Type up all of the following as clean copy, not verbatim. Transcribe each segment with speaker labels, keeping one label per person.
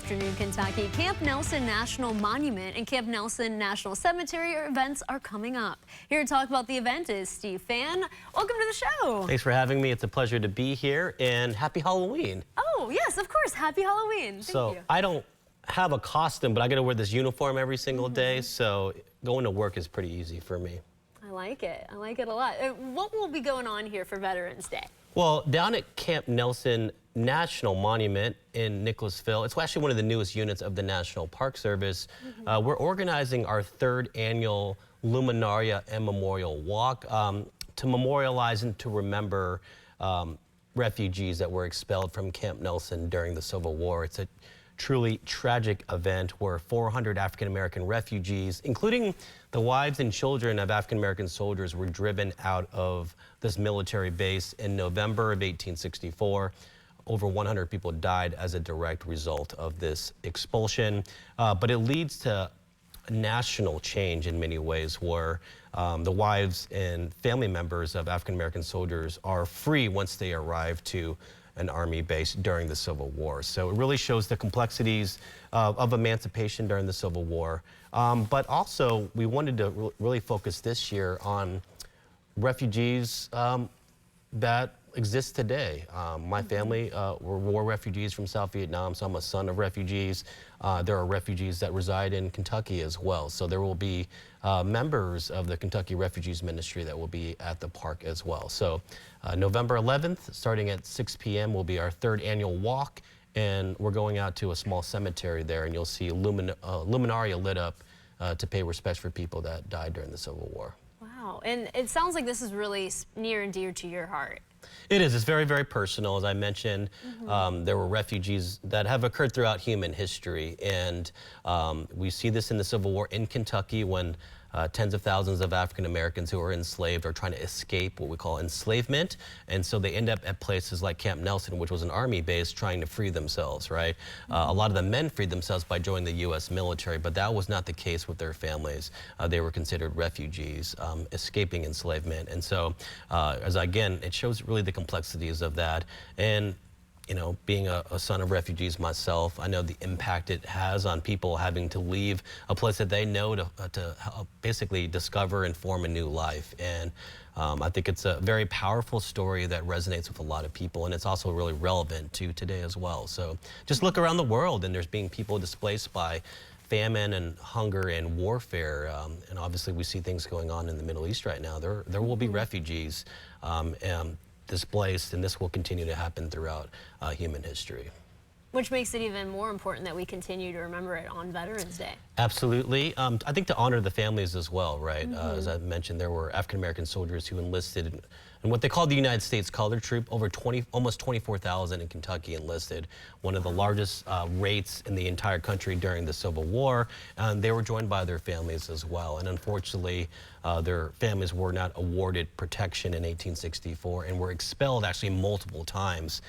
Speaker 1: afternoon, Kentucky. Camp Nelson National Monument and Camp Nelson National Cemetery events are coming up. Here to talk about the event is Steve Phan. Welcome to the show.
Speaker 2: Thanks for having me. It's a pleasure to be here, and happy Halloween.
Speaker 1: Oh, yes, of course. Happy Halloween. Thank you.
Speaker 2: I don't have a costume, but I got to wear this uniform every single day, so going to work is pretty easy for me.
Speaker 1: I like it. I like it a lot. What will be going on here for Veterans Day?
Speaker 2: Well, down at Camp Nelson National Monument in Nicholasville, it's actually one of the newest units of the National Park Service. We're organizing our third annual Luminaria and Memorial Walk to memorialize and to remember refugees that were expelled from Camp Nelson during the Civil War. It's a truly tragic event where 400 African-American refugees, including the wives and children of African-American soldiers, were driven out of this military base in November of 1864. Over 100 people died as a direct result of this expulsion, but it leads to national change in many ways where the wives and family members of African-American soldiers are free once they arrive to an army base during the Civil War. So it really shows the complexities of emancipation during the Civil War. But also we wanted to really focus this year on refugees that exist today. My family were war refugees from South Vietnam, so I'm a son of refugees. There are refugees that reside in Kentucky as well. So there will be members of the Kentucky Refugees Ministry that will be at the park as well. So November 11th, starting at 6 p.m. will be our third annual walk, and we're going out to a small cemetery there, and you'll see luminaria lit up to pay respects for people that died during the Civil War.
Speaker 1: Wow, and it sounds like this is really near and dear to your heart.
Speaker 2: It is. It's very, very personal. As I mentioned, there were refugees that have occurred throughout human history, and we see this in the Civil War in Kentucky when tens of thousands of African Americans who are enslaved are trying to escape what we call enslavement, and so they end up at places like Camp Nelson, which was an army base, trying to free themselves, right? A lot of the men freed themselves by joining the U.S. military, but that was not the case with their families. They were considered refugees, escaping enslavement, and so again, it shows really the complexities of that. And you know, being a son of refugees myself, I know the impact it has on people having to leave a place that they know to basically discover and form a new life. And I think it's a very powerful story that resonates with a lot of people, and it's also really relevant to today as well. So just look around the world, and there's being people displaced by famine and hunger and warfare, and obviously we see things going on in the Middle East right now. There will be refugees displaced, and this will continue to happen throughout human history.
Speaker 1: Which makes it even more important that we continue to remember it on Veterans Day. Absolutely.
Speaker 2: I think to honor the families as well, right? As I mentioned, there were African-American soldiers who enlisted in what they called the United States Colored Troop. Almost 24,000 in Kentucky enlisted, one of the largest rates in the entire country during the Civil War. And they were joined by their families as well. And unfortunately, their families were not awarded protection in 1864 and were expelled actually multiple times,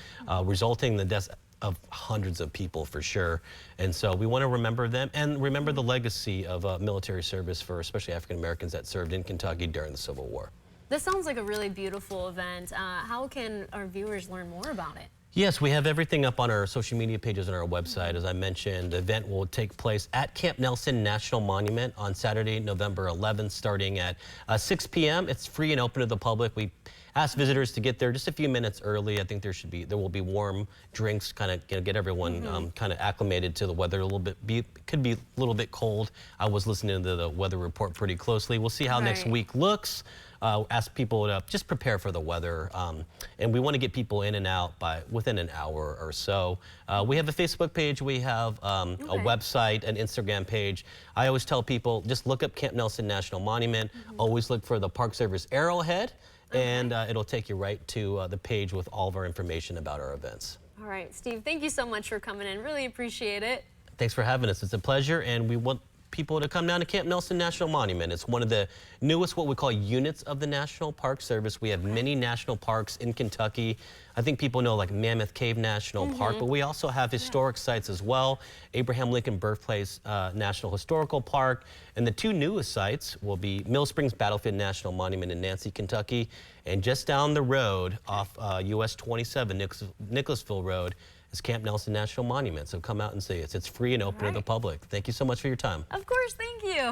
Speaker 2: resulting in the deaths of hundreds of people for sure. And so we want to remember them and remember the legacy of military service for especially African Americans that served in Kentucky during the Civil War.
Speaker 1: This sounds like a really beautiful event. How can our viewers learn more about it?
Speaker 2: Yes, we have everything up on our social media pages on our website. As I mentioned, the event will take place at Camp Nelson National Monument on Saturday, November 11th, starting at 6 p.m. It's free and open to the public. We ask visitors to get there just a few minutes early. I think there will be warm drinks, kind of get everyone kind of acclimated to the weather a little bit. Could be a little bit cold. I was listening to the weather report pretty closely. We'll see how next week looks. Ask people to just prepare for the weather, and we want to get people in and out within an hour or so. We have a Facebook page, we have a website, an Instagram page. I always tell people, just look up Camp Nelson National Monument, always look for the Park Service arrowhead, and it'll take you right to the page with all of our information about our events.
Speaker 1: All right, Steve, thank you so much for coming in. Really appreciate it.
Speaker 2: Thanks for having us. It's a pleasure, and we want people to come down to Camp Nelson National Monument. It's one of the newest, what we call units of the National Park Service. We have many national parks in Kentucky. I think people know like Mammoth Cave National Park, but we also have historic sites as well. Abraham Lincoln Birthplace National Historical Park, and the two newest sites will be Mill Springs Battlefield National Monument in Nancy, Kentucky, and just down the road off US 27, Nicholasville Road, is Camp Nelson National Monument. So come out and see us. It's free and open to the public. Thank you so much for your time.
Speaker 1: Of course, thank you.